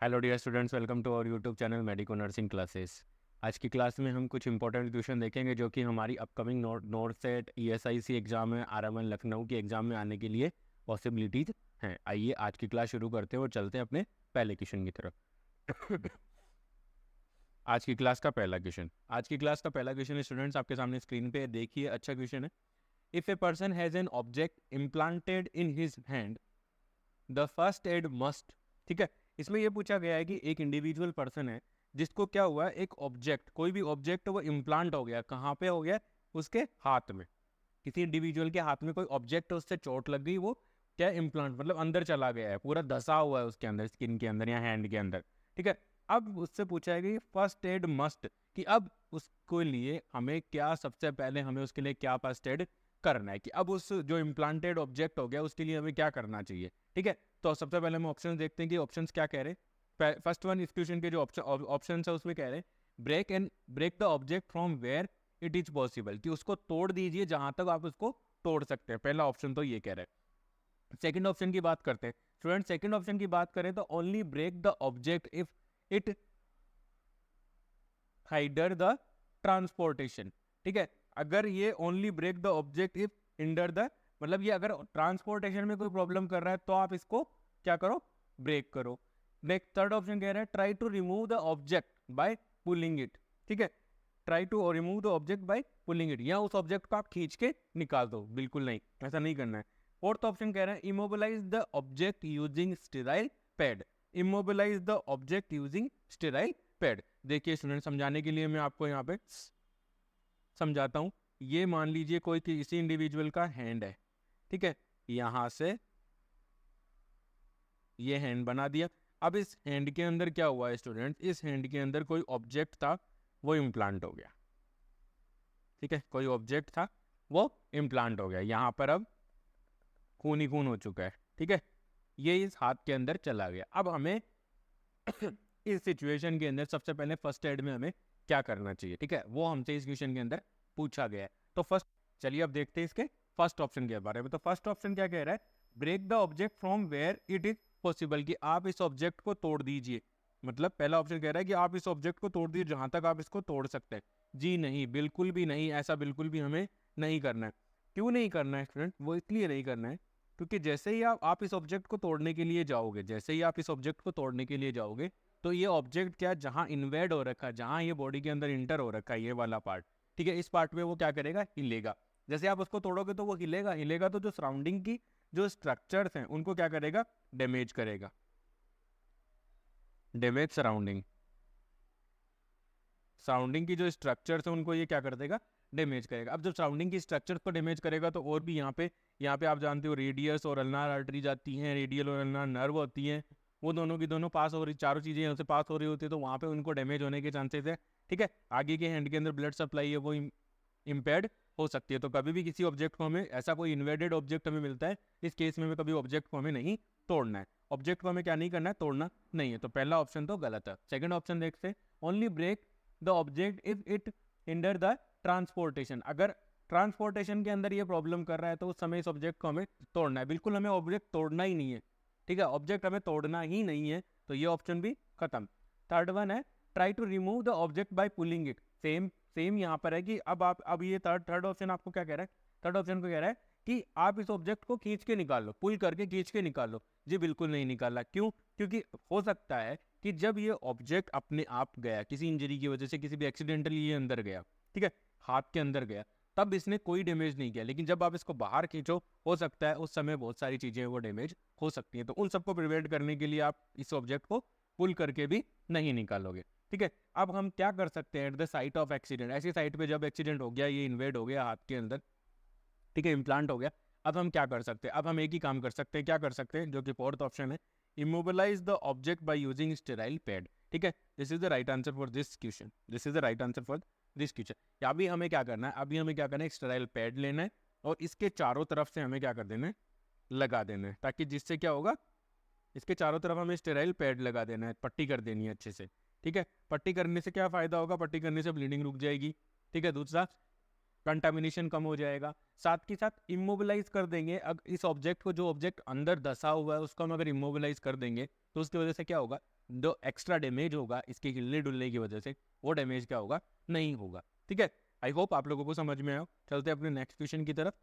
Hello dear students, welcome to our YouTube channel Medico Nursing Classes. आज की class में हम कुछ इंपॉर्टेंट क्वेश्चन देखेंगे जो कि हमारी upcoming north set ESIC exam में आरएमएल लखनऊ के एग्जाम में आने के लिए पॉसिबिलिटीज हैं। आइए आज की क्लास शुरू करते हैं और चलते हैं अपने पहले क्वेश्चन की तरफ। आज की क्लास का पहला क्वेश्चन है स्टूडेंट्स, आपके सामने स्क्रीन पे देखिए। अच्छा क्वेश्चन है। If a person has an object implanted in his hand, the first aid must. ठीक है, इसमें यह पूछा गया है कि एक इंडिविजुअल पर्सन है जिसको क्या हुआ, एक ऑब्जेक्ट, कोई भी ऑब्जेक्ट वो इम्प्लांट हो गया। कहाँ पे हो गया? उसके हाथ में। किसी इंडिविजुअल के हाथ में कोई ऑब्जेक्ट, उससे चोट लग गई, वो क्या इम्प्लांट मतलब अंदर चला गया है, पूरा धसा हुआ है उसके अंदर, स्किन के अंदर या हैंड के अंदर। ठीक है, अब उससे पूछा है कि फर्स्ट एड मस्ट, कि अब उसके लिए हमें क्या, सबसे पहले हमें उसके लिए क्या फर्स्ट एड करना है, कि अब उस जो इम्प्लांटेड ऑब्जेक्ट हो गया उसके लिए हमें क्या करना चाहिए। ठीक है, तो सबसे पहले हम ऑप्शन देखते हैं कि ऑप्शन क्या कह रहे हैं। फर्स्ट वन, इस क्वेश्चन के जो ऑप्शन है उसमें कह रहे हैं break the object from where it is possible, कि उसको तोड़ दीजिए जहां तक आप उसको तोड़ सकते हैं। पहला ऑप्शन तो ये कह रहे हैं। सेकंड ऑप्शन की बात करते हैं स्टूडेंट। सेकंड ऑप्शन की बात करें तो only break the object if it hinder the transportation. ठीक है, अगर ये only break the object if hinder the, मतलब ये अगर ट्रांसपोर्टेशन में कोई प्रॉब्लम कर रहा है तो आप इसको क्या करो, ब्रेक करो। नेक्स्ट थर्ड ऑप्शन कह रहा है try to remove the object by pulling it. ठीक है, try to remove the object by pulling it, या उस ऑब्जेक्ट को आप खींच के निकाल दो। बिल्कुल नहीं, ऐसा नहीं करना है। फोर्थ ऑप्शन कह रहा है immobilise the object using sterile pad. Immobilise the object using sterile pad. देखिए स्टूडेंट, समझाने के लिए मैं आपको यहाँ पे समझाता हूँ। ये मान लीजिए कोई किसी इंडिविजुअल का हैंड है। ठीक है, यहां से ये हैंड बना दिया। अब इस हैंड के अंदर क्या हुआ है स्टूडेंट, इस हैंड के अंदर कोई ऑब्जेक्ट था, वो इम्प्लांट हो गया। ठीक है, कोई ऑब्जेक्ट था, वो इम्प्लांट हो गया। यहाँ पर अब खून ही खून हो चुका है। ठीक है, ये इस हाथ के अंदर चला गया। अब हमें इस सिचुएशन के अंदर सबसे पहले फर्स्ट एड में हमें क्या करना चाहिए, ठीक है, वो हमसे इस क्वेश्चन के अंदर पूछा गया है। तो फर्स्ट, चलिए अब देखते हैं इसके फर्स्ट ऑप्शन के बारे में। तो फर्स्ट ऑप्शन क्या कह रहा है, break the object from where it is possible, कि आप इस ऑब्जेक्ट को तोड़ दीजिए। मतलब पहला ऑप्शन कह रहा है कि आप इस ऑब्जेक्ट को तोड़ दीजिए जहां तक आप इसको तोड़ सकते हैं। जी नहीं, बिल्कुल भी नहीं, ऐसा बिल्कुल भी हमें नहीं करना है। क्यों नहीं करना है स्टूडेंट? वो इसलिए नहीं करना है क्योंकि जैसे ही आप इस ऑब्जेक्ट को तोड़ने के लिए जाओगे, जैसे ही आप इस ऑब्जेक्ट को तोड़ने के लिए जाओगे, तो ये ऑब्जेक्ट क्या, जहां इन्वेड हो रखा है, जहां ये बॉडी के अंदर इंटर हो रखा है, ये वाला पार्ट, ठीक है, इस पार्ट में वो क्या करेगा, हिलेगा। जैसे आप उसको तोड़ोगे तो वो हिलेगा, हिलेगा तो जो सराउंडिंग की जो स्ट्रक्चर्स हैं उनको क्या करेगा, डैमेज करेगा। डैमेज सराउंडिंग, सराउंडिंग की जो स्ट्रक्चर्स हैं उनको ये क्या कर देगा, डैमेज करेगा। अब जब सराउंडिंग की स्ट्रक्चर्स को डैमेज करेगा तो और भी यहाँ पे आप जानते हो रेडियस और अल्नार आर्टरी जाती हैं, रेडियल और अल्नार नर्व होती हैं, वो दोनों की दोनों पास हो रही, चारों चीज़ें यहाँ से पास हो रही होती है, तो वहाँ पे उनको डैमेज होने के चांसेस है। ठीक है, आगे के हैंड के अंदर ब्लड सप्लाई है वो इम्पेयर्ड हो सकती है। तो कभी भी किसी ऑब्जेक्ट को हमें, ऐसा कोई इन्वेडेड ऑब्जेक्ट हमें मिलता है, इस केस में हमें कभी ऑब्जेक्ट को हमें नहीं तोड़ना है। ऑब्जेक्ट को हमें क्या नहीं करना है, तोड़ना नहीं है। तो पहला ऑप्शन तो गलत है। सेकंड ऑप्शन देखते हैं, only break the object if it hinder the transportation. अगर ट्रांसपोर्टेशन के अंदर ये प्रॉब्लम कर रहा है तो उस समय इस ऑब्जेक्ट को हमें तोड़ना है। बिल्कुल हमें ऑब्जेक्ट तोड़ना ही नहीं है। ठीक है, ऑब्जेक्ट हमें तोड़ना ही नहीं है, तो ये ऑप्शन भी खत्म। थर्ड वन है try to remove the object by pulling it. Same same यहाँ पर है कि अब ये थर्ड ऑप्शन आपको क्या कह रहा है, थर्ड ऑप्शन को कह रहा है कि आप इस ऑब्जेक्ट को खींच के निकाल लो, पुल करके खींच के निकाल लो। जी बिल्कुल नहीं निकाला। क्यों? क्योंकि हो सकता है कि जब ये ऑब्जेक्ट अपने आप गया, किसी इंजरी की वजह से, किसी भी एक्सीडेंटली ये अंदर गया, ठीक है, हाथ के अंदर गया, तब इसने कोई डैमेज नहीं किया। लेकिन जब आप इसको बाहर खींचो, हो सकता है उस समय बहुत सारी चीजें वो डैमेज हो सकती हैं। तो उन सबको प्रिवेंट करने के लिए आप इस ऑब्जेक्ट को पुल करके भी नहीं निकालोगे। ठीक है, अब हम क्या कर सकते हैं at the site of accident, ऐसी साइट पे जब एक्सीडेंट हो गया, ये इन्वेड हो गया हाथ के अंदर, ठीक है, इम्प्लांट हो गया, अब हम क्या कर सकते हैं? अब हम एक ही काम कर सकते हैं। क्या कर सकते हैं? जो कि फोर्थ ऑप्शन है, immobilise the object by using sterile pad. ठीक है, this is the right answer for this question, this is the right answer for this question. अभी हमें क्या करना है, अभी हमें क्या करना है, स्टेराइल पैड लेना है और इसके चारों तरफ से हमें क्या कर देना है, लगा देना है, ताकि जिससे क्या होगा, इसके चारों तरफ हमें स्टेराइल पैड लगा देना है, पट्टी कर देनी है अच्छे से। ठीक है, पट्टी करने से क्या फायदा होगा, पट्टी करने से ब्लीडिंग रुक जाएगी। ठीक है, दूसरा कंटामिनेशन कम हो जाएगा। साथ के साथ इमोबिलाइज कर देंगे अगर इस ऑब्जेक्ट को, जो ऑब्जेक्ट अंदर धसा हुआ है उसको हम अगर इमोबिलाइज कर देंगे तो उसकी वजह से क्या होगा, जो एक्स्ट्रा डैमेज होगा इसके हिलने डुलने की वजह से, वो डैमेज क्या होगा, नहीं होगा। ठीक है, आई होप आप लोगों को समझ में आया। चलते हैं अपने नेक्स्ट क्वेश्चन की तरफ।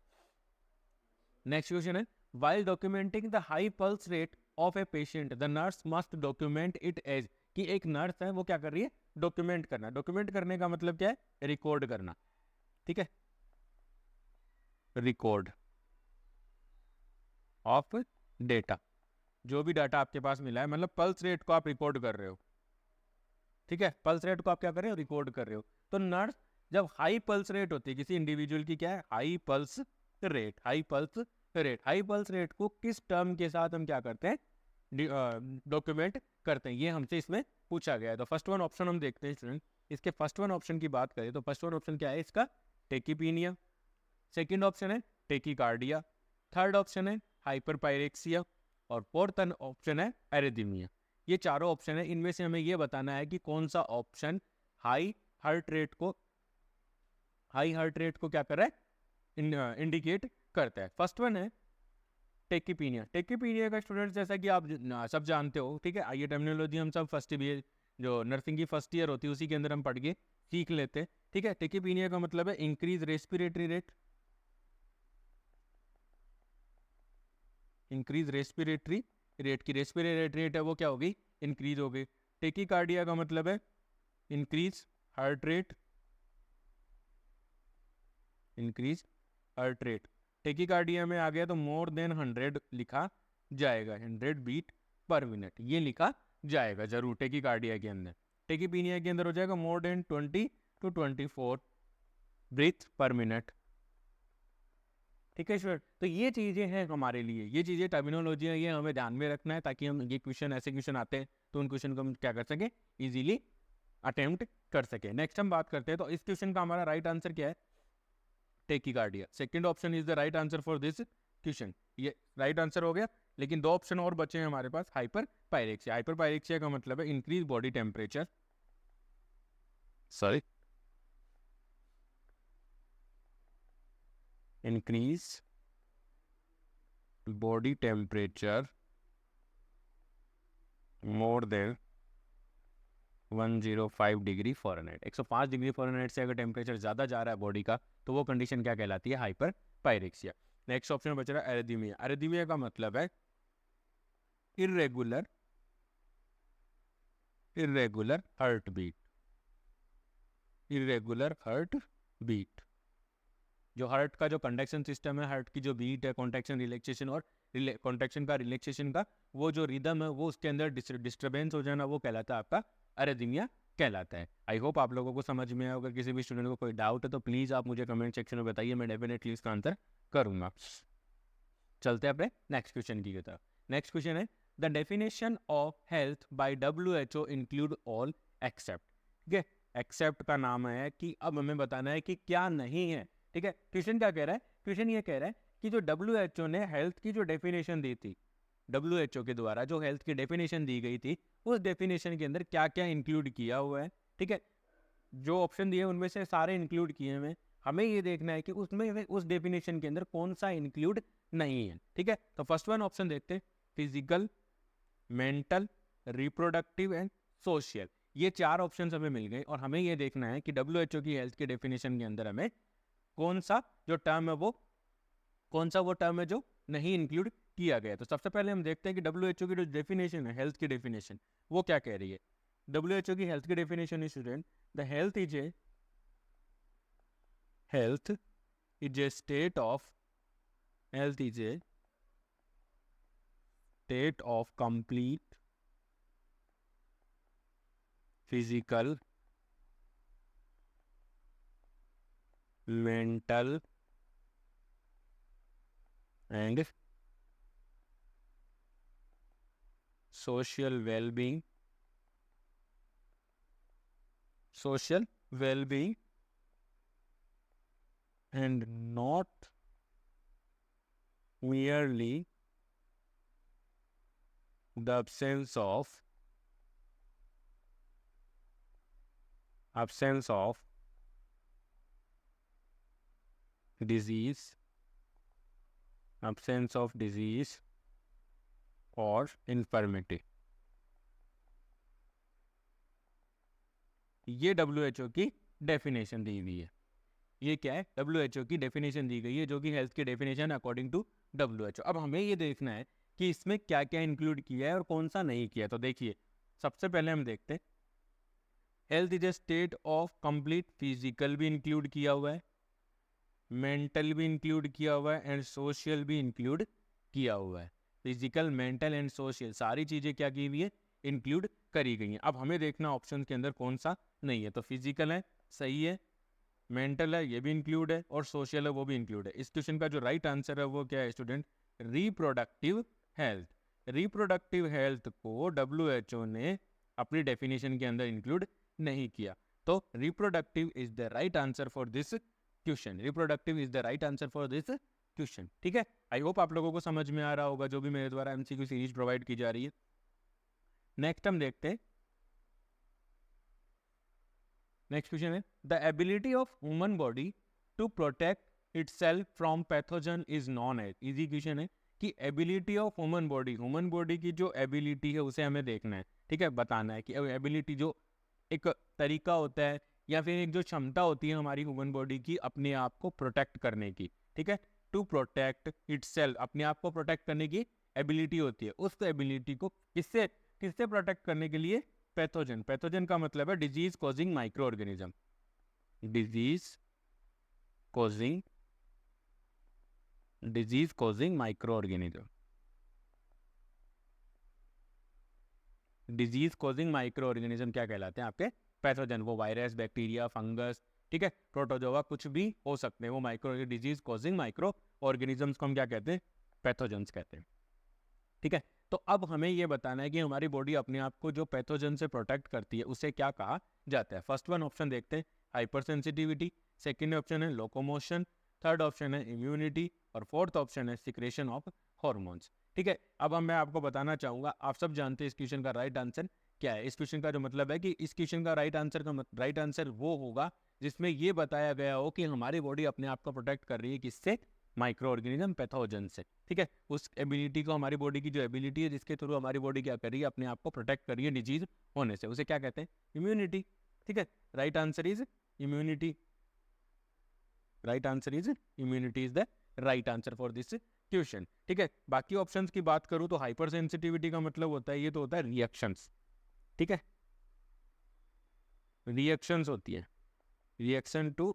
नेक्स्ट क्वेश्चन है, while documenting the high pulse rate of a patient the nurse must document it as, कि एक नर्स है वो क्या कर रही है, डॉक्यूमेंट करना। डॉक्यूमेंट करने का मतलब क्या है, रिकॉर्ड करना। ठीक है, रिकॉर्ड ऑफ डेटा, जो भी डाटा आपके पास मिला है, मतलब पल्स रेट को आप रिकॉर्ड कर रहे हो। ठीक है, पल्स रेट को आप क्या कर रहे हो, रिकॉर्ड कर रहे हो। तो नर्स जब हाई पल्स रेट होती है किसी इंडिविजुअल की, क्या है, high pulse rate, high pulse rate, high pulse rate को किस टर्म के साथ हम क्या करते हैं, डॉक्यूमेंट करते हैं, ये हमसे इसमें पूछा गया है। तो फर्स्ट वन ऑप्शन हम देखते हैं स्टूडेंट। इसके फर्स्ट वन ऑप्शन की बात करें तो फर्स्ट वन ऑप्शन क्या है इसका, टेकीपीनिया। सेकंड ऑप्शन है टेकीकार्डिया। थर्ड ऑप्शन है हाइपरपायरेक्सिया। और फोर्थ ऑप्शन है एरिथमिया। ये चारों ऑप्शन है, इनमें से हमें ये बताना है कि कौन सा ऑप्शन हाई हार्ट रेट को क्या कर रहा है, इंडिकेट करता है। फर्स्ट वन है टेकीपीनिया। टेकीपीनिया का स्टूडेंट जैसा कि आप सब जानते हो, ठीक है, ये टर्मिनोलॉजी हम सब फर्स्ट ईयर, जो नर्सिंग की फर्स्ट ईयर होती है उसी के अंदर हम पढ़ के सीख लेते हैं। ठीक है, टेकीपीनिया का मतलब है increase respiratory rate, increase respiratory rate की रेस्पिरेटरी रेट है वो क्या होगी, इंक्रीज हो गई। टेकीकार्डिया का मतलब है increase heart rate, increase heart rate. Tachycardia में आ गया तो मोर देन 100 लिखा जाएगा, 100 बीट पर मिनट, ये लिखा जाएगा जरूर टेकीकार्डिया के अंदर। टेकीपीनिया के अंदर हो जाएगा more than 20 to 24 breath per minute. ठीक है सर, तो ये चीज़ें हैं हमारे लिए, ये चीज़ें टर्मिनोलॉजी है, ये हमें ध्यान में रखना है ताकि हम ये क्वेश्चन, ऐसे क्वेश्चन आते हैं तो उन क्वेश्चन को हम क्या कर सकें, इजीली अटेम्प्ट कर सकें। नेक्स्ट हम बात करते हैं, तो इस क्वेश्चन का हमारा राइट आंसर क्या है, tachycardia. Second option is the right answer for this question, ये राइट आंसर हो गया। लेकिन दो ऑप्शन और बचे हैं हमारे पास, हाइपर पायरेक्सिया। हाइपर पायरेक्सिया का मतलब है increase body temperature, sorry, increase body temperature more than 105 degree Fahrenheit. 105 degree Fahrenheit से अगर टेम्परेचर ज़्यादा जा रहा है बॉडी का, तो वो कंडीशन क्या कहलाती है, हाइपर पायरेक्सिया। नेक्स्ट ऑप्शन बच रहा है एरिथमिया। एरिथमिया का मतलब है irregular heartbeat, irregular heartbeat. जो हार्ट का जो कंडक्शन सिस्टम है, हार्ट की जो बीट है, कॉन्ट्रैक्शन रिलैक्सेशन और कॉन्ट्रैक्शन का रिलैक्सेशन का वो जो रिदम है, वो उसके अंदर डिस्टर्बेंस हो जाना, वो कहलाता है आपका एरिथमिया कहलाता है। आई होप आप लोगों को समझ में आया। अगर किसी भी स्टूडेंट को कोई डाउट है तो प्लीज़ आप मुझे कमेंट सेक्शन में बताइए, मैं डेफिनेटली इसका आंसर करूँगा। चलते हैं अपने नेक्स्ट क्वेश्चन की तरफ। नेक्स्ट क्वेश्चन है, the definition of health by WHO include all except. ठीक है, एक्सेप्ट का नाम है कि अब हमें बताना है कि क्या नहीं है। ठीक है, क्वेश्चन क्या कह रहा है, क्वेश्चन ये कह रहा है कि जो WHO ने हेल्थ की जो डेफिनेशन दी थी, WHO के द्वारा जो हेल्थ की डेफिनेशन दी गई थी, उस डेफिनेशन के अंदर क्या क्या इंक्लूड किया हुआ है। ठीक है, जो ऑप्शन दिए उनमें से सारे इंक्लूड किए हुए हैं, हमें ये देखना है कि उसमें उस डेफिनेशन के अंदर कौन सा इंक्लूड नहीं है। ठीक है, तो फर्स्ट वन ऑप्शन देखते हैं, physical, mental, reproductive and social. ये चार ऑप्शंस हमें मिल गए और हमें ये देखना है कि WHO की हेल्थ के डेफिनेशन के अंदर हमें कौन सा जो टर्म है वो, कौन सा वो टर्म है जो नहीं इंक्लूड किया गया। तो सबसे पहले हम देखते हैं कि WHO की जो डेफिनेशन है, हेल्थ की डेफिनेशन, वो क्या कह रही है। WHO की हेल्थ की डेफिनेशन है student, the health is a state of, health is a state of complete physical, mental and social well-being, and not merely the absence of disease, or infirmity. ये WHO की definition दी हुई है। ये क्या है? WHO की definition दी गई है, जो कि हेल्थ की डेफिनेशन अकॉर्डिंग टू WHO। अब हमें ये देखना है कि इसमें क्या क्या इंक्लूड किया है और कौन सा नहीं किया। तो देखिए, सबसे पहले हम देखते हैं, health is a state of complete physical भी इंक्लूड किया हुआ है, मेंटल भी इंक्लूड किया हुआ है एंड सोशल भी इंक्लूड किया हुआ है। फिजिकल, मेंटल एंड सोशल सारी चीज़ें क्या की हुई है? इंक्लूड करी गई हैं। अब हमें देखना ऑप्शन के अंदर कौन सा नहीं है। तो फिजिकल है, सही है, मेंटल है, ये भी इंक्लूड है, और सोशल है, वो भी इंक्लूड है। इस क्वेश्चन का जो राइट आंसर है वो क्या है student? Reproductive health. Reproductive health को WHO ने अपनी डेफिनेशन के अंदर इंक्लूड नहीं किया। तो reproductive is the right answer for this question. Reproductive is the right answer for this question. ठीक है, आई होप आप लोगों को समझ में आ रहा होगा जो भी मेरे द्वारा MCQ सीरीज प्रोवाइड की जा रही है। नेक्स्ट हम देखते हैं, नेक्स्ट क्वेश्चन है, the ability of human body to protect itself from pathogen is known as. Easy question है कि एबिलिटी ऑफ ह्यूमन बॉडी की जो एबिलिटी है उसे हमें देखना है। ठीक है, बताना है कि एबिलिटी जो एक तरीका होता है या फिर एक जो क्षमता होती है हमारी ह्यूमन बॉडी की अपने आप को प्रोटेक्ट करने की। ठीक है, टू प्रोटेक्ट इटसेल्फ, अपने आप को प्रोटेक्ट करने की एबिलिटी होती है। उस एबिलिटी को किससे किससे प्रोटेक्ट करने के लिए? पैथोजन। पैथोजन का मतलब है disease causing micro organism. Disease causing micro organism. Disease causing micro organism क्या कहलाते हैं? आपके पैथोजन। वो वायरस, बैक्टीरिया, फंगस, ठीक है, प्रोटोजोआ, कुछ भी हो सकते हैं। वो micro disease causing micro organisms को हम क्या कहते हैं? पैथोजन्स कहते हैं। ठीक है, तो अब हमें ये बताना है कि हमारी बॉडी अपने आप को जो पैथोजन से प्रोटेक्ट करती है उसे क्या कहा जाता है। फर्स्ट वन ऑप्शन देखते हैं, हाइपर सेंसिटिविटी। सेकेंड ऑप्शन है लोकोमोशन। थर्ड ऑप्शन है इम्यूनिटी। और फोर्थ ऑप्शन है सिक्रेशन ऑफ हॉर्मोन्स। ठीक है, अब मैं आपको बताना चाहूंगा, आप सब जानते हैं इस क्वेश्चन का राइट आंसर क्या है। इस क्वेश्चन का जो मतलब है कि इस क्वेश्चन का राइट आंसर वो होगा जिसमें ये बताया गया हो कि हमारी बॉडी अपने आप को प्रोटेक्ट कर रही है किससे? माइक्रो ऑर्गेनिज्म, पैथोजन से। ठीक है, उस एबिलिटी को, हमारी बॉडी की जो एबिलिटी है जिसके थ्रू हमारी बॉडी क्या कर रही है? अपने आप को प्रोटेक्ट कर रही है डिजीज होने से, उसे क्या कहते हैं? इम्यूनिटी। ठीक है, right answer is immunity. Right answer is immunity is the right answer for this question. ठीक है, बाकी ऑप्शंस की बात करूं तो हाइपर सेंसिटिविटी का मतलब होता है, ये तो होता है रिएक्शंस। ठीक है, रिएक्शंस होती है, रिएक्शन टू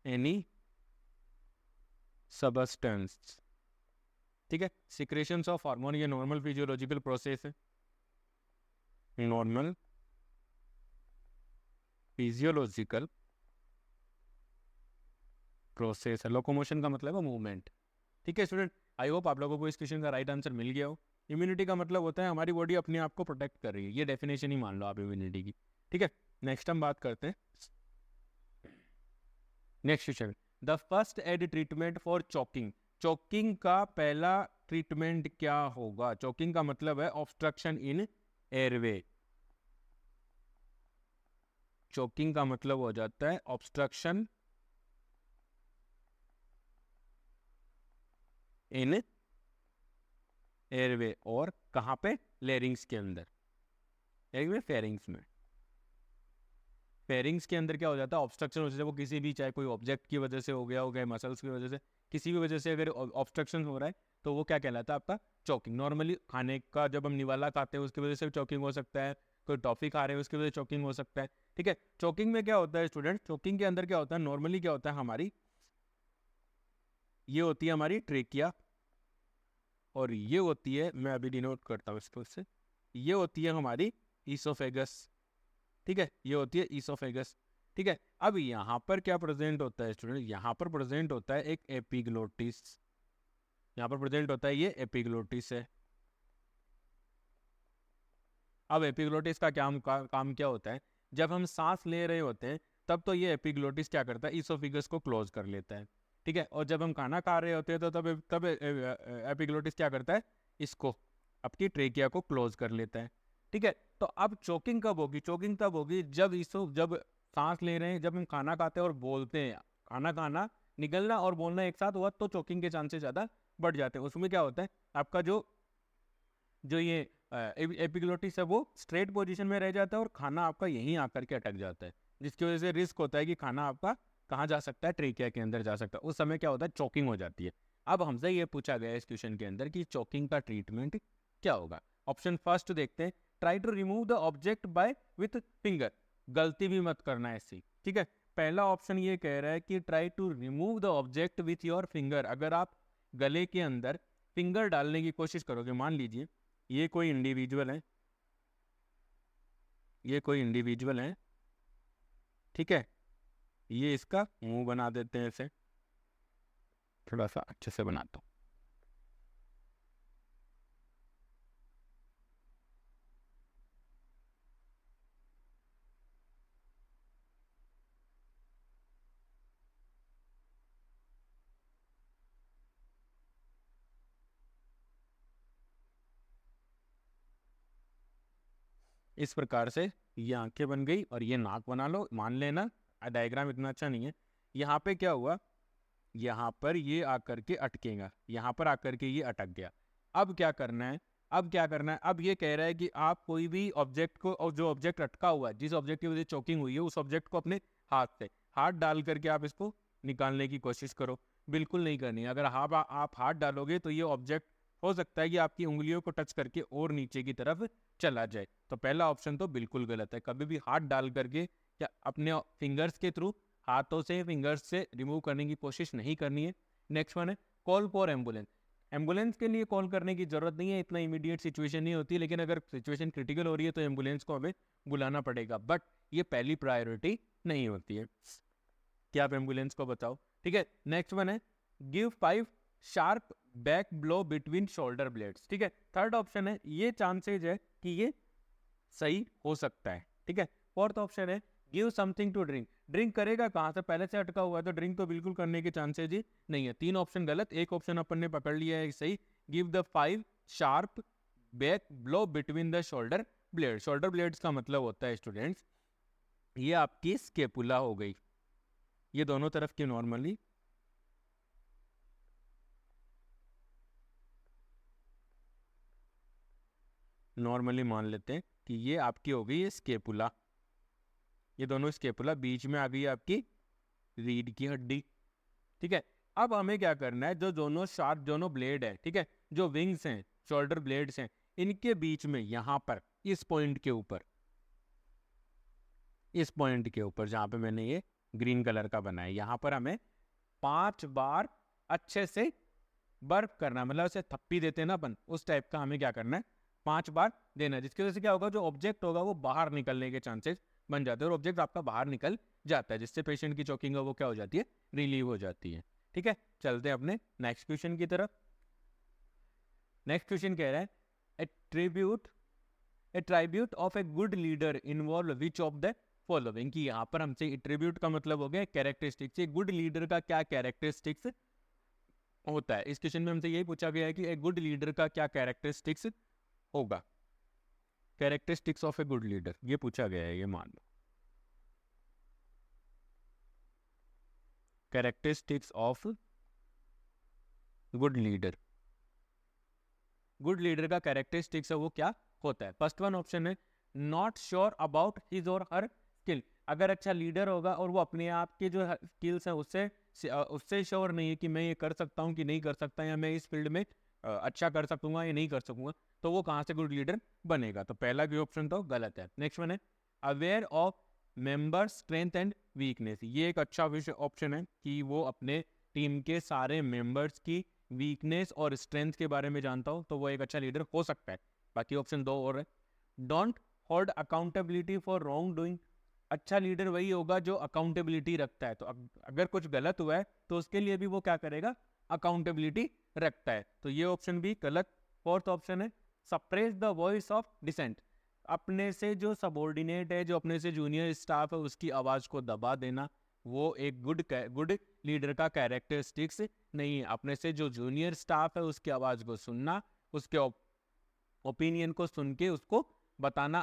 एनी सबस्टेंस। ठीक है, सिक्रेशंस ऑफ हार्मोन, ये नॉर्मल फिजियोलॉजिकल प्रोसेस है, नॉर्मल फिजियोलॉजिकल प्रोसेस है। लोकोमोशन का मतलब है मूवमेंट। ठीक है स्टूडेंट, आई होप आप लोगों को इस क्वेश्चन का राइट आंसर मिल गया हो। इम्यूनिटी का मतलब होता है हमारी बॉडी अपने आप को प्रोटेक्ट कर रही है, ये डेफिनेशन ही मान लो आप इम्यूनिटी की। ठीक है, नेक्स्ट हम बात करते हैं, next question, the first aid treatment for choking. Choking का पहला ट्रीटमेंट क्या होगा? चोकिंग का मतलब है ऑब्स्ट्रक्शन इन एयरवे। चोकिंग का मतलब हो जाता है ऑब्स्ट्रक्शन इन एयरवे, और कहां पे? लेरिंग्स के अंदर, फेरिंग्स में। फेरिंग्स के अंदर क्या हो जाता है? ऑब्स्ट्रक्शन हो जाता है, वो किसी भी, चाहे कोई ऑब्जेक्ट की वजह से हो गया हो, गए मसल्स की वजह से, किसी भी वजह से अगर ऑब्स्ट्रक्शन हो रहा है तो वो क्या कहलाता है? आपका चोकिंग। नॉर्मली खाने का जब हम निवाला खाते हैं उसकी वजह से चोकिंग हो सकता है, कोई टॉफी खा रहे हैं उसकी वजह से चोकिंग हो सकता है। ठीक है, चोकिंग में क्या होता है स्टूडेंट? चोकिंग के अंदर क्या होता है? नॉर्मली क्या होता है हमारी, ये होती है हमारी ट्रेकिया, और ये होती है, मैं अभी डिनोट करता हूँ इसको से, ये होती है हमारी ईसोफेगस। ठीक है, ये होती है ईसोफेगस। ठीक है, अब यहाँ पर क्या प्रेजेंट होता है स्टूडेंट? यहाँ पर प्रेजेंट होता है एक एपिग्लोटिस। यहाँ पर प्रेजेंट होता है ये एपिग्लोटिस है। अब एपिग्लोटिस का काम क्या होता है? जब हम सांस ले रहे होते हैं तब तो ये एपिग्लोटिस क्या करता है? ईसोफेगस को क्लोज कर लेता है। ठीक है, और जब हम खाना खा रहे होते हैं तो तब एपिग्लोटिस क्या करता है? इसको, आपकी ट्रेकिया को क्लोज कर लेता है। ठीक है, तो अब चोकिंग कब होगी? चोकिंग तब होगी जब सांस ले रहे हैं, जब हम खाना खाते हैं और बोलते हैं, खाना खाना, निगलना और बोलना एक साथ हुआ तो चोकिंग के चांसेस ज़्यादा बढ़ जाते हैं। उसमें क्या होता है? आपका जो ये एपिग्लोटिस है वो स्ट्रेट पोजीशन में रह जाता है और खाना आपका यहीं आकर के अटक जाता है, जिसकी वजह से रिस्क होता है कि खाना आपका कहाँ जा सकता है, ट्रेकिया के अंदर जा सकता है। उस समय क्या होता है, चोकिंग हो जाती है। अब हमसे ये पूछा गया है इस क्वेश्चन के अंदर कि चोकिंग का ट्रीटमेंट क्या होगा। ऑप्शन फर्स्ट देखते हैं, try to remove the object by with finger. गलती भी मत करना ऐसी, ठीक है। पहला ऑप्शन ये कह रहा है कि try to remove the object with your finger. अगर आप गले के अंदर फिंगर डालने की कोशिश करोगे, मान लीजिए ये कोई इंडिविजुअल है, ये कोई इंडिविजुअल है, ठीक है, ये इसका मुंह बना देते हैं, इसे थोड़ा सा अच्छे से बनाता हूँ। इस प्रकार से ये आंखें बन गई और ये नाक बना लो। मान लेना डायग्राम इतना अच्छा नहीं है। यहाँ पे क्या हुआ, यहाँ पर ये आकर के अटकेगा, यहाँ पर आकर के ये अटक गया। अब क्या करना है, अब क्या करना है, अब ये कह रहा है कि आप कोई भी ऑब्जेक्ट को, और जो ऑब्जेक्ट अटका हुआ है, जिस ऑब्जेक्ट की वजह से चोकिंग हुई है, उस ऑब्जेक्ट को अपने हाथ से, हाथ डाल करके आप इसको निकालने की कोशिश करो। बिल्कुल नहीं करनी है। अगर आप हाथ डालोगे तो ये ऑब्जेक्ट हो सकता है कि आपकी उंगलियों को टच करके और नीचे की तरफ चला जाए। तो पहला ऑप्शन तो बिल्कुल गलत है। कभी भी हाथ डाल करके क्या अपने फिंगर्स के थ्रू, हाथों से, फिंगर्स से रिमूव करने की कोशिश नहीं करनी है। नेक्स्ट वन है कॉल फॉर एम्बुलेंस। एम्बुलेंस के लिए कॉल करने की जरूरत नहीं है, इतना इमीडिएट सिचुएशन नहीं होती, लेकिन अगर सिचुएशन क्रिटिकल हो रही है तो एम्बुलेंस को हमें बुलाना पड़ेगा, बट ये पहली प्रायोरिटी नहीं होती है कि आप एम्बुलेंस को बताओ, ठीक है। नेक्स्ट वन है give 5 sharp back blow between shoulder blades, ठीक है। थर्ड ऑप्शन है, ये चांसेज है कि ये सही हो सकता है, ठीक है। फोर्थ ऑप्शन है give something to drink. Drink करेगा कहाँ से, पहले से अटका हुआ है तो ड्रिंक तो बिल्कुल करने के चांसेज ही नहीं है। तीन ऑप्शन गलत, एक ऑप्शन अपन ने पकड़ लिया है सही। Give the 5 sharp back blow between the shoulder blade. Shoulder blades का मतलब होता है स्टूडेंट्स, ये आपकी स्केपुला हो गई, ये दोनों तरफ की नॉर्मली मान लेते हैं कि ये आपकी हो गई स्केपुला, ये दोनों स्केपुला, बीच में आ गई आपकी रीढ़ की हड्डी, ठीक है। अब हमें क्या करना है, जो दोनों शार्प, दोनों ब्लेड है, ठीक है, जो विंग्स हैं, शोल्डर ब्लेड्स हैं, इनके बीच में यहाँ पर इस पॉइंट के ऊपर, इस पॉइंट के ऊपर जहाँ पे मैंने ये ग्रीन कलर का बनाया, यहाँ पर हमें 5 बार अच्छे से बर्फ करना, मतलब उसे थप्पी देते हैं ना अपन, उस टाइप का हमें क्या करना है, 5 बार देना है, जिसकी वजह से क्या होगा, जो ऑब्जेक्ट होगा वो बाहर निकलने के चांसेस बन जाते हैं और ऑब्जेक्ट आपका बाहर निकल जाता है, जिससे पेशेंट की चोकिंग है वो क्या हो जाती है, रिलीव हो जाती है, ठीक है। चलते हैं अपने नेक्स्ट क्वेश्चन की तरफ। नेक्स्ट क्वेश्चन कह रहा है a tribute of a good leader involve which of the following. कि यहाँ पर हमसे एट्रीब्यूट का मतलब हो गया कैरेक्टरिस्टिक्स। गुड लीडर का क्या कैरेक्टरिस्टिक्स होता है, इस क्वेश्चन में हमसे यही पूछा गया है कि एक गुड लीडर का क्या कैरेक्टरिस्टिक्स होगा। Characteristics of a good leader ये पूछा गया है, ये मान लो characteristics of good leader. Good leader का कैरेक्टरिस्टिक्स है वो क्या होता है। फर्स्ट वन ऑप्शन है not sure about his or her skill. अगर अच्छा लीडर होगा और वो अपने आप के जो स्किल्स हैं उससे श्योर नहीं है कि मैं ये कर सकता हूँ कि नहीं कर सकता, या मैं इस फील्ड में अच्छा कर सकूंगा या नहीं कर सकूंगा, तो वो कहाँ से गुड लीडर बनेगा। तो पहला भी ऑप्शन तो गलत है। नेक्स्ट वन है aware of members strength and weakness. ये एक अच्छा ऑप्शन है कि वो अपने टीम के सारे मेंबर्स की वीकनेस और स्ट्रेंथ के बारे में जानता हो, तो वो एक अच्छा लीडर हो सकता है। बाकी ऑप्शन 2 और है don't hold accountability for wrong doing. अच्छा लीडर वही होगा जो अकाउंटेबिलिटी रखता है, तो अगर कुछ गलत हुआ है तो उसके लिए भी वो क्या करेगा, अकाउंटेबिलिटी रखता है, तो ये ऑप्शन भी गलत। फोर्थ ऑप्शन है suppress the voice of dissent. अपने से जो सबॉर्डिनेट है, जो अपने से जूनियर स्टाफ है, उसकी आवाज को दबा देना, वो एक गुड लीडर का कैरेक्टरिस्टिक्स नहीं है। अपने से जो जूनियर स्टाफ है उसकी आवाज को सुनना, उसके ओपिनियन को सुन के उसको बताना,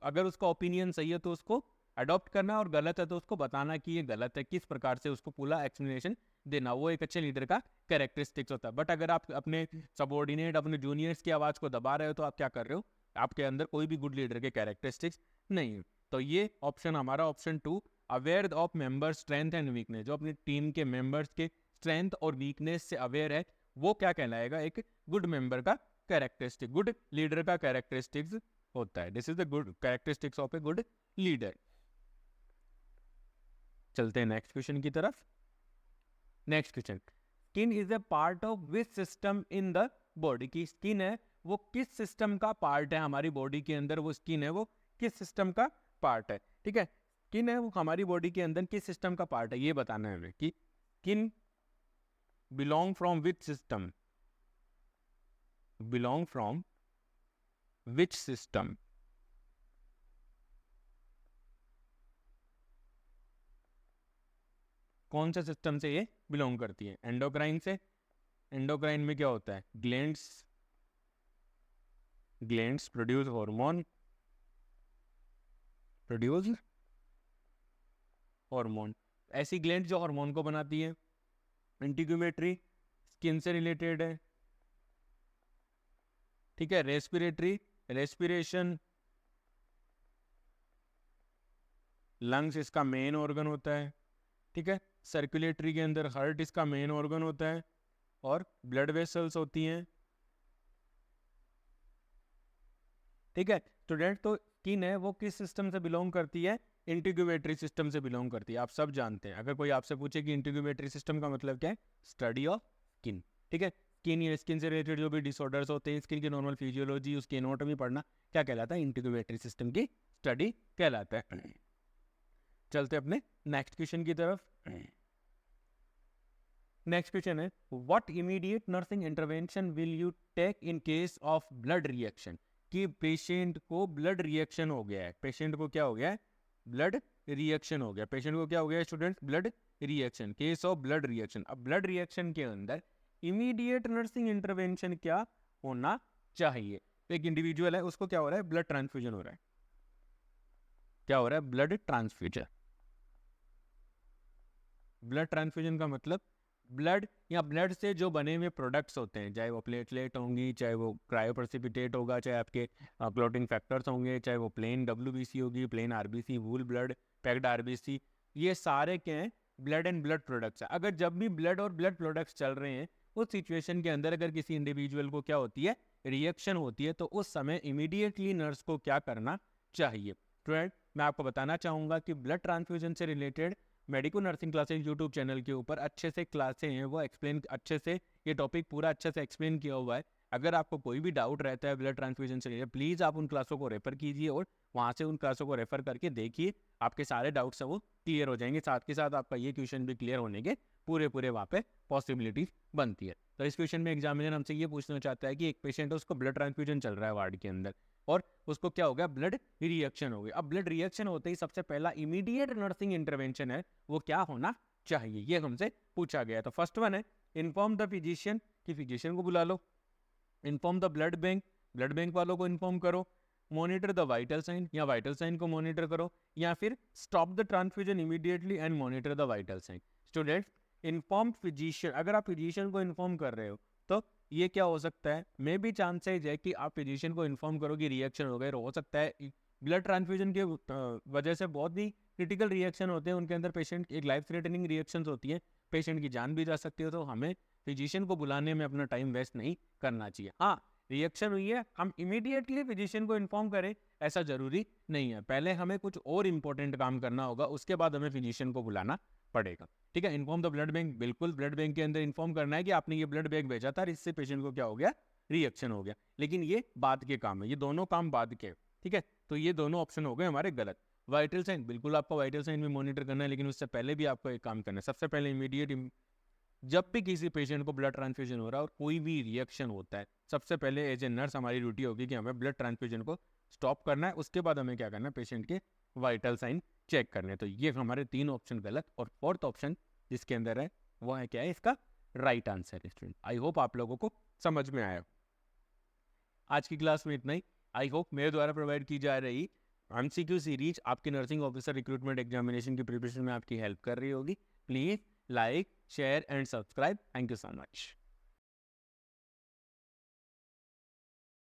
अगर उसका ओपिनियन सही है तो उसको अडॉप्ट करना, और गलत है तो उसको बताना कि ये गलत है, किस प्रकार से उसको पूरा एक्सप्लेनेशन देना, वो एक अच्छे लीडर का कैरेक्टरिस्टिक्स होता है। बट अगर आप अपने सबॉर्डिनेट, अपने जूनियर्स की आवाज को दबा रहे हो तो आप क्या कर रहे हो, आपके अंदर कोई भी गुड लीडर के कैरेक्टरिस्टिक्स नहीं है। तो ये ऑप्शन हमारा option 2, aware of member strength and weakness, जो अपनी टीम के मेंबर्स के स्ट्रेंथ और वीकनेस से अवेयर है, वो क्या कहलाएगा, एक गुड मेंबर का कैरेक्टरिस्टिक, गुड लीडर का कैरेक्टरिस्टिक्स होता है। This is the good characteristics of a good leader. चलते हैं नेक्स्ट क्वेश्चन की तरफ। Next question, skin is a part of which system in the body, की स्किन है वो किस सिस्टम का पार्ट है हमारी बॉडी के अंदर, वो स्किन है वो किस सिस्टम का पार्ट है। ठीक है, स्किन है वो हमारी बॉडी के अंदर किस सिस्टम का पार्ट है, ये बताना है हमें कि skin belong from which system, belong from which system, कौन सा सिस्टम से ये बिलोंग करती है, एंडोक्राइन से। एंडोक्राइन में क्या होता है, glands, glands produce hormone, produce hormone, ऐसी ग्लैंड जो हार्मोन को बनाती है। इंटीग्यूमेटरी स्किन से रिलेटेड है। ठीक है, रेस्पिरेटरी, रेस्पिरेशन, लंग्स इसका मेन ऑर्गन होता है। ठीक है, सर्कुलेटरी के अंदर हार्ट इसका मेन ऑर्गन होता है, और ब्लड वेसल्स होती हैं। ठीक है स्टूडेंट, तो स्किन है वो किस सिस्टम से बिलोंग करती है, इंटीग्यूमेटरी सिस्टम से बिलोंग करती है। आप सब जानते हैं, अगर कोई आपसे पूछे कि इंटीग्यूमेटरी सिस्टम का मतलब क्या है, स्टडी ऑफ स्किन। ठीक है, स्किन या स्किन से रिलेटेड जो भी डिसऑर्डर्स होते हैं, स्किन की नॉर्मल फिजियोलॉजी, उसकी एनाटॉमी पढ़ना क्या कहलाता है, इंटीग्यूमेटरी सिस्टम की स्टडी कहलाता है। चलते अपने नेक्स्ट क्वेश्चन की तरफ। नेक्स्ट क्वेश्चन है, what immediate nursing intervention will you take in case of blood reaction, कि पेशेंट को ब्लड रिएक्शन हो गया है, पेशेंट को क्या हो गया है, ब्लड रिएक्शन हो गया, पेशेंट को क्या हो गया student, blood reaction, case of blood reaction. अब ब्लड रिएक्शन के अंदर इमीडिएट नर्सिंग इंटरवेंशन क्या होना चाहिए। एक इंडिविजुअल है, उसको क्या हो रहा है, ब्लड ट्रांसफ्यूजन हो रहा है, क्या हो रहा है, ब्लड ट्रांसफ्यूजन। ब्लड ट्रांसफ्यूजन का मतलब ब्लड या ब्लड से जो बने हुए प्रोडक्ट्स होते हैं, चाहे वो प्लेटलेट होंगी, चाहे वो क्रायोप्रेसिपिटेट होगा, चाहे आपके क्लोटिंग फैक्टर्स होंगे, चाहे वो प्लेन WBC होगी, प्लेन RBC, वूल ब्लड, पैक्ड RBC, ये सारे क्या हैं, ब्लड एंड ब्लड प्रोडक्ट्स हैं। अगर जब भी ब्लड और ब्लड प्रोडक्ट्स चल रहे हैं, उस सिचुएशन के अंदर अगर किसी इंडिविजुअल को क्या होती है, रिएक्शन होती है, तो उस समय इमीडिएटली नर्स को क्या करना चाहिए। स्टूडेंट, मैं आपको बताना चाहूँगा कि ब्लड ट्रांसफ्यूजन से related medico Nursing classes YouTube channel के ऊपर अच्छे से क्लासें हैं, वो एक्सप्लेन अच्छे से, ये टॉपिक पूरा अच्छे से एक्सप्लेन किया हुआ है। अगर आपको कोई भी डाउट रहता है ब्लड ट्रांसफ्यूजन से रिलेटेड, प्लीज़ आप उन क्लासों को रेफर कीजिए और वहाँ से उन क्लासों को रेफर करके देखिए, आपके सारे डाउट्स हैं वो क्लियर हो जाएंगे। साथ के साथ आपका ये क्वेश्चन भी क्लियर होने के पूरे वहाँ पे पॉसिबिलिटी बनती है। तो इस क्वेश्चन में एग्जामिनर हमसे ये पूछना चाहता है कि एक पेशेंट है, उसको ब्लड ट्रांसफ्यूजन चल रहा है वार्ड के अंदर, और उसको क्या हो गया, ब्लड रिएक्शन हो गई। अब ब्लड रिएक्शन होते ही सबसे पहला इमीडिएट नर्सिंग इंटरवेंशन है वो क्या होना चाहिए, ये हमसे पूछा गया। तो फर्स्ट वन है, इन्फॉर्म द फिजिशियन, कि फिजिशियन को बुला लो। Inform the blood bank, blood bank वालों को इन्फॉर्म करो। मॉनिटर द वाइटल साइन, या वाइटल साइन को मॉनिटर करो, या फिर stop the transfusion immediately and monitor the vital sign. Student, inform physician, अगर आप फिजिशियन को इन्फॉर्म कर रहे हो तो ये क्या हो सकता है, मे बी चांसेज है कि आप फिजिशियन को इन्फॉर्म करो कि रिएक्शन हो गए, हो सकता है ब्लड ट्रांसफ्यूजन के वजह से बहुत ही क्रिटिकल रिएक्शन होते हैं उनके अंदर, पेशेंट एक लाइफ थ्रेटनिंग रिएक्शंस होती हैं, पेशेंट की जान भी जा सकती है। तो हमें फिजिशियन को बुलाने में अपना टाइम वेस्ट नहीं करना चाहिए। हाँ, रिएक्शन हुई है, हम इमीडिएटली फिजिशियन को इन्फॉर्म करें ऐसा जरूरी नहीं है, पहले हमें कुछ और इंपॉर्टेंट काम करना होगा, उसके बाद हमें फिजिशियन को बुलाना पड़ेगा। ठीक है, इन्फॉर्म द ब्लड बैंक, बिल्कुल ब्लड बैंक के अंदर इन्फॉर्म करना है कि आपने ये ब्लड बैंक भेजा था, इससे पेशेंट को क्या हो गया, रिएक्शन हो गया। लेकिन ये बाद के काम है, ये दोनों काम बाद के। ठीक है, तो ये दोनों ऑप्शन हो गए हमारे गलत। वाइटल साइन, बिल्कुल आपको वाइटल साइन भी मॉनिटर करना है, लेकिन उससे पहले भी आपको एक काम करना है। सबसे पहले इमीडिएट, जब भी किसी पेशेंट को ब्लड ट्रांसफ्यूजन हो रहा है और कोई भी रिएक्शन होता है, सबसे पहले एज ए नर्स हमारी ड्यूटी होगी कि हमें ब्लड ट्रांसफ्यूजन को स्टॉप करना है। उसके बाद हमें क्या करना है, पेशेंट के वाइटल साइन चेक करने हैं। तो ये हमारे 3 ऑप्शन गलत, और 4th ऑप्शन जिसके अंदर है वो है क्या है, इसका राइट आंसर है। स्टूडेंट, आई होप आप लोगों को समझ में आया। आज की क्लास में इतना ही। आई होप मेरे द्वारा प्रोवाइड की जा रही MCQ सीरीज आपके नर्सिंग ऑफिसर रिक्रूटमेंट एग्जामिनेशन की प्रिपरेशन में आपकी हेल्प कर रही होगी। Please like, share and subscribe. Thank you so much.